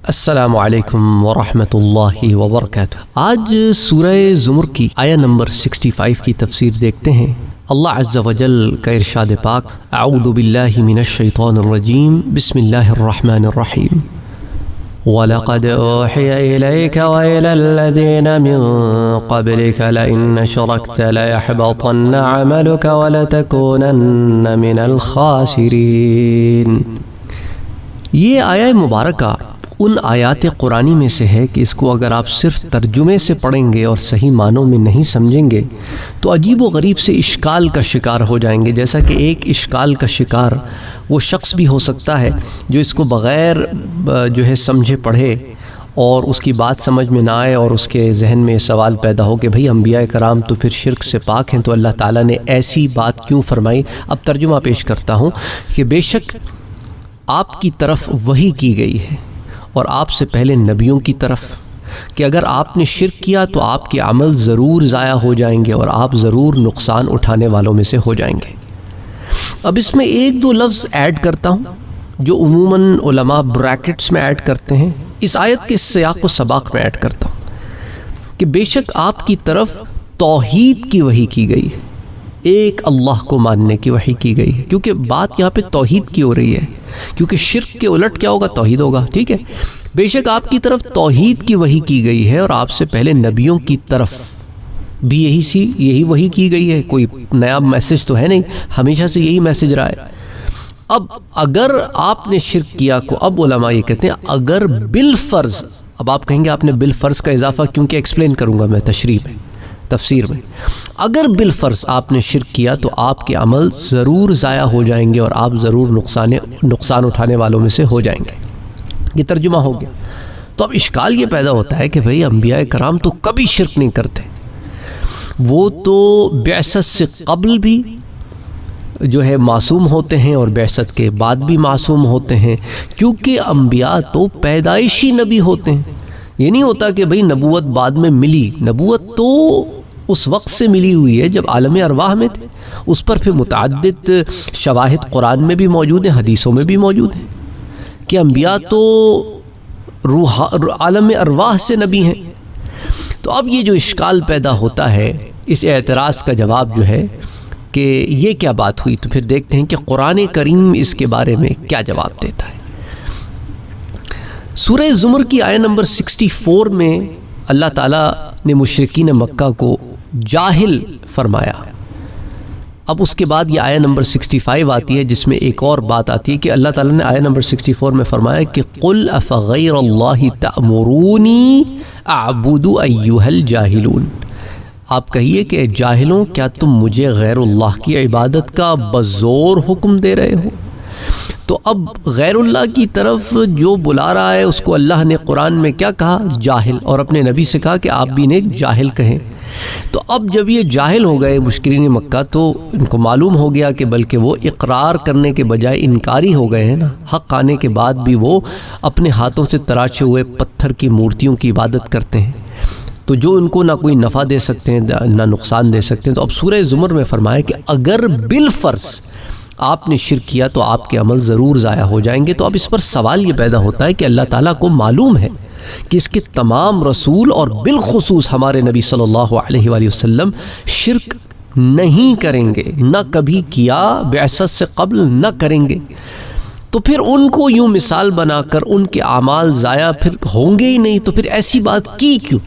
السلام علیکم ورحمۃ اللہ وبرکاتہ۔ آج سورہ زمر کی آیہ نمبر 65 کی تفسیر دیکھتے ہیں۔ اللہ عز و جل کا ارشاد پاک، اعوذ باللہ من الشیطان الرجیم، بسم اللہ الرحمن الرحیم۔ وَلَقَدْ أُوحِيَ إِلَيْكَ وَإِلَى الَّذِينَ مِن قَبْلِكَ لَئِنْ أَشْرَكْتَ لَيَحْبَطَنَّ عَمَلُكَ وَلَتَكُونَنَّ مِنَ الْخَاسِرِينَ۔ یہ آیہ مبارکہ ان آیات قرآنی میں سے ہے کہ اس کو اگر آپ صرف ترجمے سے پڑھیں گے اور صحیح معنوں میں نہیں سمجھیں گے تو عجیب و غریب سے اشکال کا شکار ہو جائیں گے۔ جیسا کہ ایک اشکال کا شکار وہ شخص بھی ہو سکتا ہے جو اس کو بغیر سمجھے پڑھے اور اس کی بات سمجھ میں نہ آئے اور اس کے ذہن میں سوال پیدا ہو کہ بھئی انبیاء کرام تو پھر شرک سے پاک ہیں، تو اللہ تعالیٰ نے ایسی بات کیوں فرمائی؟ اب ترجمہ پیش کرتا ہوں کہ بے شک آپ کی طرف وحی کی گئی ہے اور آپ سے پہلے نبیوں کی طرف کہ اگر آپ نے شرک کیا تو آپ کے عمل ضرور ضائع ہو جائیں گے اور آپ ضرور نقصان اٹھانے والوں میں سے ہو جائیں گے۔ اب اس میں ایک دو لفظ ایڈ کرتا ہوں جو عموماً علماء بریکٹس میں ایڈ کرتے ہیں، اس آیت کے سیاق و سباق میں ایڈ کرتا ہوں کہ بے شک آپ کی طرف توحید کی وحی کی گئی ہے، ایک اللہ کو ماننے کی وحی کی گئی ہے، کیونکہ بات یہاں پہ توحید کی ہو رہی ہے، کیونکہ شرک کے الٹ کیا ہوگا؟ توحید ہوگا، ٹھیک ہے۔ بے شک آپ کی طرف توحید کی وحی کی گئی ہے اور آپ سے پہلے نبیوں کی طرف بھی یہی وحی کی گئی ہے، کوئی نیا میسج تو ہے نہیں، ہمیشہ سے یہی میسج رہا ہے۔ اب اگر آپ نے شرک کیا کو، اب علماء یہ کہتے ہیں اگر بالفرض، اب آپ کہیں گے آپ نے بالفرض کا اضافہ کیونکہ ایکسپلین کروں گا میں تشریح میں، تفسیر میں، اگر بالفرض آپ نے شرک کیا تو آپ کے عمل ضرور ضائع ہو جائیں گے اور آپ ضرور نقصان اٹھانے والوں میں سے ہو جائیں گے۔ یہ ترجمہ ہو گیا۔ تو اب اشکال یہ پیدا ہوتا ہے کہ بھئی انبیاء کرام تو کبھی شرک نہیں کرتے، وہ تو بعثت سے قبل بھی معصوم ہوتے ہیں اور بعثت کے بعد بھی معصوم ہوتے ہیں، کیونکہ انبیاء تو پیدائشی نبی ہوتے ہیں۔ یہ نہیں ہوتا کہ بھئی نبوت بعد میں ملی، نبوت تو اس وقت سے ملی ہوئی ہے جب عالم ارواح میں تھے۔ اس پر پھر متعدد شواہد قرآن میں بھی موجود ہیں، حدیثوں میں بھی موجود ہیں کہ انبیاء تو عالم ارواح سے نبی ہیں۔ تو اب یہ جو اشکال پیدا ہوتا ہے، اس اعتراض کا جواب جو ہے کہ یہ کیا بات ہوئی، تو پھر دیکھتے ہیں کہ قرآن کریم اس کے بارے میں کیا جواب دیتا ہے۔ سورہ زمر کی آیہ نمبر 64 میں اللہ تعالیٰ نے مشرکین مکہ کو جاہل فرمایا۔ اب اس کے بعد یہ آیہ نمبر 65 آتی ہے جس میں ایک اور بات آتی ہے کہ اللہ تعالیٰ نے آیہ نمبر 64 میں فرمایا کہ قُلْ أَفَغَيْرَ اللَّهِ تَأْمُرُونِي أَعْبُدُ أَيُّهَا الْجَاهِلُونَ، آپ کہیے کہ جاہلوں کیا تم مجھے غیر اللہ کی عبادت کا بزور حکم دے رہے ہو؟ تو اب غیر اللہ کی طرف جو بلا رہا ہے اس کو اللہ نے قرآن میں کیا کہا؟ جاہل، اور اپنے نبی سے کہا کہ آپ بھی انہیں جاہل کہیں۔ تو اب جب یہ جاہل ہو گئے مشرکین مکہ تو ان کو معلوم ہو گیا کہ بلکہ وہ اقرار کرنے کے بجائے انکاری ہو گئے ہیں نا، حق آنے کے بعد بھی وہ اپنے ہاتھوں سے تراشے ہوئے پتھر کی مورتیوں کی عبادت کرتے ہیں، تو جو ان کو نہ کوئی نفع دے سکتے ہیں نہ نقصان دے سکتے ہیں۔ تو اب سورہ زمر میں فرمایا کہ اگر بالفرض آپ نے شرک کیا تو آپ کے عمل ضرور ضائع ہو جائیں گے۔ تو اب اس پر سوال یہ پیدا ہوتا ہے کہ اللہ تعالیٰ کو معلوم ہے کہ اس کے تمام رسول اور بالخصوص ہمارے نبی صلی اللہ علیہ وآلہ وسلم شرک نہیں کریں گے، نہ کبھی کیا، بعثت سے قبل نہ کریں گے، تو پھر ان کو یوں مثال بنا کر ان کے اعمال ضائع پھر ہوں گے ہی نہیں، تو پھر ایسی بات کی کیوں؟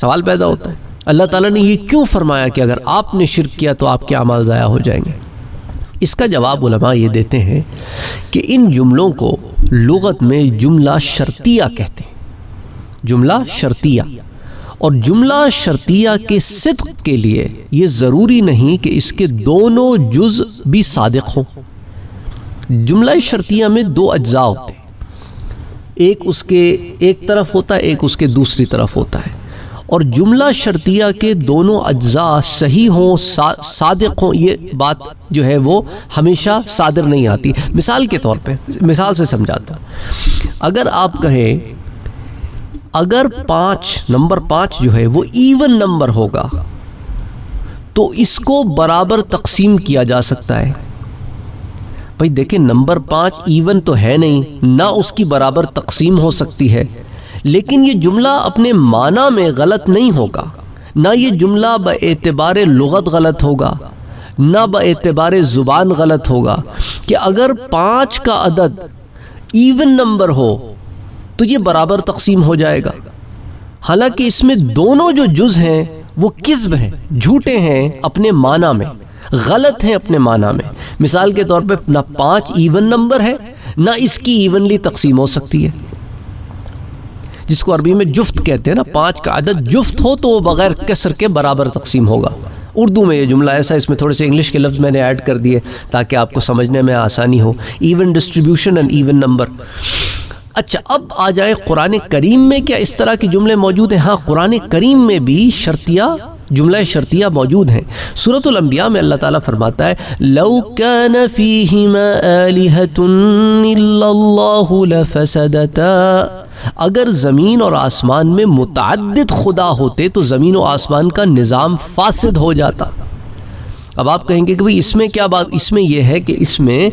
سوال پیدا ہوتا ہے اللہ تعالیٰ نے یہ کیوں فرمایا کہ اگر آپ نے شرک کیا تو آپ کے اعمال ضائع ہو جائیں گے؟ اس کا جواب علماء یہ دیتے ہیں کہ ان جملوں کو لغت میں جملہ شرطیہ کہتے ہیں، جملہ شرطیہ، اور جملہ شرطیہ کے صدق کے لیے یہ ضروری نہیں کہ اس کے دونوں جز بھی صادق ہوں۔ جملہ شرطیہ میں دو اجزاء ہوتے ہیں، ایک اس کے ایک طرف ہوتا ہے، ایک اس کے دوسری طرف ہوتا ہے، اور جملہ شرطیہ کے دونوں اجزاء صحیح ہوں، صادق ہوں، یہ بات جو ہے وہ ہمیشہ صادر نہیں آتی۔ مثال کے طور پہ، مثال سے سمجھاتا، اگر آپ کہیں اگر نمبر 5 جو ہے وہ ایون نمبر ہوگا تو اس کو برابر تقسیم کیا جا سکتا ہے، بھائی دیکھیں نمبر 5 ایون تو ہے نہیں، نہ اس کی برابر تقسیم ہو سکتی ہے، لیکن یہ جملہ اپنے معنی میں غلط نہیں ہوگا، نہ یہ جملہ باعتبار لغت غلط ہوگا، نہ باعتبار زبان غلط ہوگا کہ اگر 5 کا عدد ایون نمبر ہو تو یہ برابر تقسیم ہو جائے گا، حالانکہ اس میں دونوں جو جز ہیں وہ کذب ہیں، جھوٹے ہیں اپنے معنی میں، غلط ہیں اپنے معنی میں۔ مثال کے طور پہ نہ 5 ایون نمبر ہے، نہ اس کی ایونلی تقسیم ہو سکتی ہے، جس کو عربی میں جفت کہتے ہیں نا، 5 کا عدد جفت ہو تو وہ بغیر کسر کے برابر تقسیم ہوگا۔ اردو میں یہ جملہ ایسا، اس میں تھوڑے سے انگلش کے لفظ میں نے ایڈ کر دیے تاکہ آپ کو سمجھنے میں آسانی ہو، even distribution and even number. اچھا اب آ جائیں قرآن کریم میں کیا اس طرح کے جملے موجود ہیں؟ ہاں، قرآن کریم میں بھی شرطیہ جملہ شرطیہ موجود ہیں۔ سورۃ الانبیاء میں اللہ تعالیٰ فرماتا ہے لو کان فیہما آلہۃ الا اللہ لفسدتا، اگر زمین اور آسمان میں متعدد خدا ہوتے تو زمین و آسمان کا نظام فاسد ہو جاتا۔ اب آپ کہیں گے کہ بھئی اس میں کیا بات؟ اس میں یہ ہے کہ اس میں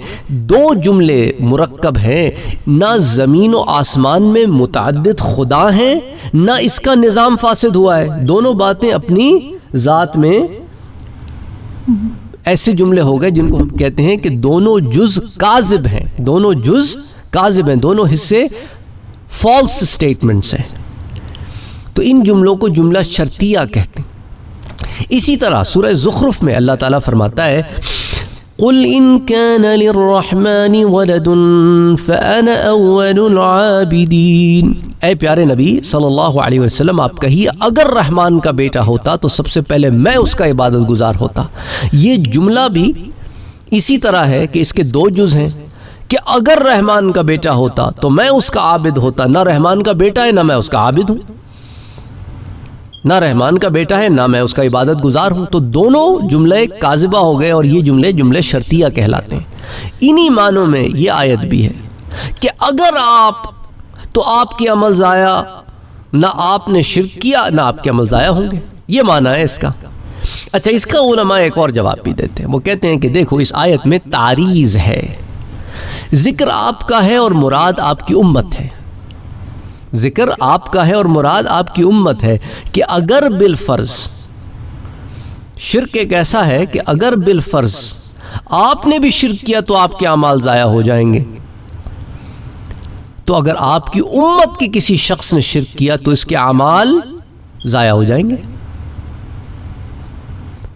2 جملے مرکب ہیں، نہ زمین و آسمان میں متعدد خدا ہیں، نہ اس کا نظام فاسد ہوا ہے۔ دونوں باتیں اپنی ذات میں ایسے جملے ہو گئے جن کو ہم کہتے ہیں کہ دونوں جز کاذب ہیں، دونوں جز کاذب ہیں، دونوں حصے فالس سٹیٹمنٹس ہیں، تو ان جملوں کو جملہ شرطیہ کہتے ہیں۔ اسی طرح سورہ زخرف میں اللہ تعالیٰ فرماتا ہے قُلْ إِن كَانَ لِلرَّحْمَنِ وَلَدٌ فَأَنَا أَوَّلُ الْعَابِدِينَ، اے پیارے نبی صلی اللہ علیہ وسلم آپ کہیے اگر رحمان کا بیٹا ہوتا تو سب سے پہلے میں اس کا عبادت گزار ہوتا۔ یہ جملہ بھی اسی طرح ہے کہ اس کے 2 جز ہیں کہ اگر رحمان کا بیٹا ہوتا تو میں اس کا عابد ہوتا، نہ رحمان کا بیٹا ہے نہ میں اس کا عابد ہوں، نہ رحمان کا بیٹا ہے نہ میں اس کا عبادت گزار ہوں، تو دونوں جملے کاذبہ ہو گئے اور یہ جملے شرطیہ کہلاتے ہیں۔ انہی معنوں میں یہ آیت بھی ہے کہ اگر آپ تو آپ کے عمل ضائع، نہ آپ نے شرک کیا نہ آپ کے عمل ضائع ہوں گے، یہ معنی ہے اس کا۔ اچھا اس کا علماء ایک اور جواب بھی دیتے ہیں، وہ کہتے ہیں کہ دیکھو اس آیت میں تعریض ہے، ذکر آپ کا ہے اور مراد آپ کی امت ہے، ذکر آپ کا ہے اور مراد آپ کی امت ہے کہ اگر بالفرض، شرک ایک ایسا ہے کہ اگر بالفرض آپ نے بھی شرک کیا تو آپ کے اعمال ضائع ہو جائیں گے، تو اگر آپ کی امت کے کسی شخص نے شرک کیا تو اس کے اعمال ضائع ہو جائیں گے۔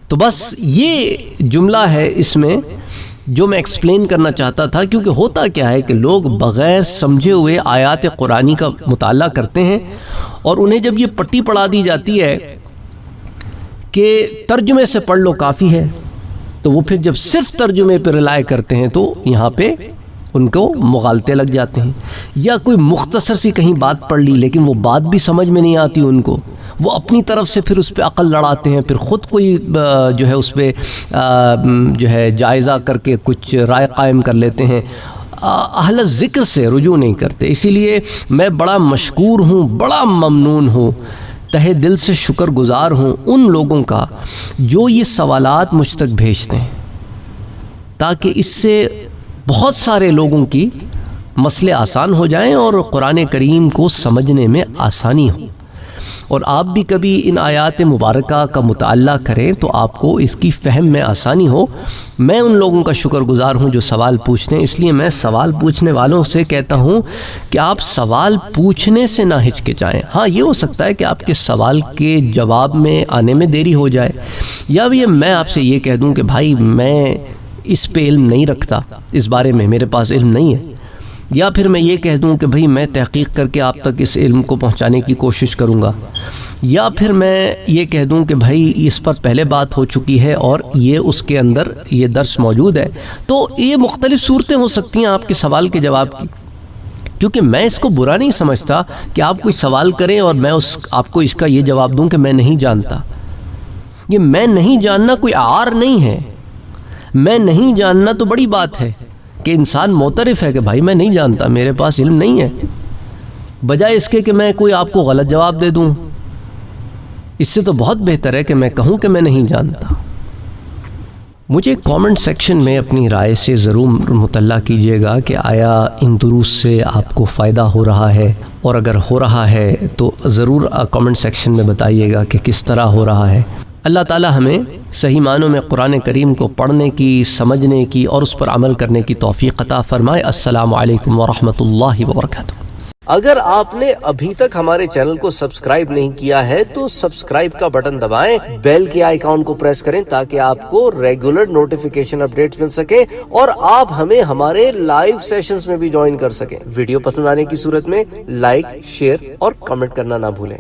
تو بس یہ جملہ ہے اس میں جو میں ایکسپلین کرنا چاہتا تھا، کیونکہ ہوتا کیا ہے کہ لوگ بغیر سمجھے ہوئے آیات قرآنی کا مطالعہ کرتے ہیں اور انہیں جب یہ پٹی پڑھا دی جاتی ہے کہ ترجمے سے پڑھ لو کافی ہے، تو وہ پھر جب صرف ترجمے پہ رلائے کرتے ہیں تو یہاں پہ ان کو مغالطے لگ جاتے ہیں، یا کوئی مختصر سی کہیں بات پڑھ لی لیکن وہ بات بھی سمجھ میں نہیں آتی ان کو، وہ اپنی طرف سے پھر اس پہ عقل لڑاتے ہیں، پھر خود کوئی جو ہے اس پہ جو ہے جائزہ کر کے کچھ رائے قائم کر لیتے ہیں، اہل ذکر سے رجوع نہیں کرتے۔ اسی لیے میں بڑا مشکور ہوں، بڑا ممنون ہوں، تہہ دل سے شکر گزار ہوں ان لوگوں کا جو یہ سوالات مجھ تک بھیجتے ہیں، تاکہ اس سے بہت سارے لوگوں کی مسئلے آسان ہو جائیں اور قرآن کریم کو سمجھنے میں آسانی ہو، اور آپ بھی کبھی ان آیات مبارکہ کا مطالعہ کریں تو آپ کو اس کی فہم میں آسانی ہو۔ میں ان لوگوں کا شکر گزار ہوں جو سوال پوچھتے ہیں، اس لیے میں سوال پوچھنے والوں سے کہتا ہوں کہ آپ سوال پوچھنے سے نہ ہچکچائیں۔ ہاں یہ ہو سکتا ہے کہ آپ کے سوال کے جواب میں آنے میں دیری ہو جائے، یا بھی میں آپ سے یہ کہہ دوں کہ بھائی میں اس پہ علم نہیں رکھتا، اس بارے میں میرے پاس علم نہیں ہے، یا پھر میں یہ کہہ دوں کہ بھئی میں تحقیق کر کے آپ تک اس علم کو پہنچانے کی کوشش کروں گا، یا پھر میں یہ کہہ دوں کہ بھائی اس پر پہلے بات ہو چکی ہے اور یہ اس کے اندر یہ درس موجود ہے۔ تو یہ مختلف صورتیں ہو سکتی ہیں آپ کے سوال کے جواب کی، کیونکہ میں اس کو برا نہیں سمجھتا کہ آپ کوئی سوال کریں اور میں آپ کو اس کا یہ جواب دوں کہ میں نہیں جانتا۔ یہ میں نہیں جاننا کوئی عار نہیں ہے، میں نہیں جاننا تو بڑی بات ہے کہ انسان معترف ہے کہ بھائی میں نہیں جانتا، میرے پاس علم نہیں ہے، بجائے اس کے کہ میں کوئی آپ کو غلط جواب دے دوں۔ اس سے تو بہت بہتر ہے کہ میں کہوں کہ میں نہیں جانتا۔ مجھے کامنٹ سیکشن میں اپنی رائے سے ضرور مطلع کیجیے گا کہ آیا ان دروس سے آپ کو فائدہ ہو رہا ہے، اور اگر ہو رہا ہے تو ضرور کامنٹ سیکشن میں بتائیے گا کہ کس طرح ہو رہا ہے۔ اللہ تعالی ہمیں صحیح معنوں میں قرآن کریم کو پڑھنے کی، سمجھنے کی اور اس پر عمل کرنے کی توفیق عطا فرمائے۔ السلام علیکم ورحمۃ اللہ وبرکاتہ۔ اگر آپ نے ابھی تک ہمارے چینل کو سبسکرائب نہیں کیا ہے تو سبسکرائب کا بٹن دبائیں، بیل کے آئیکن کو پریس کریں تاکہ آپ کو ریگولر نوٹیفیکیشن اپڈیٹس مل سکے اور آپ ہمیں ہمارے لائیو سیشنز میں بھی جوائن کر سکیں۔ ویڈیو پسند آنے کی صورت میں لائک، شیئر اور کمنٹ کرنا نہ بھولیں۔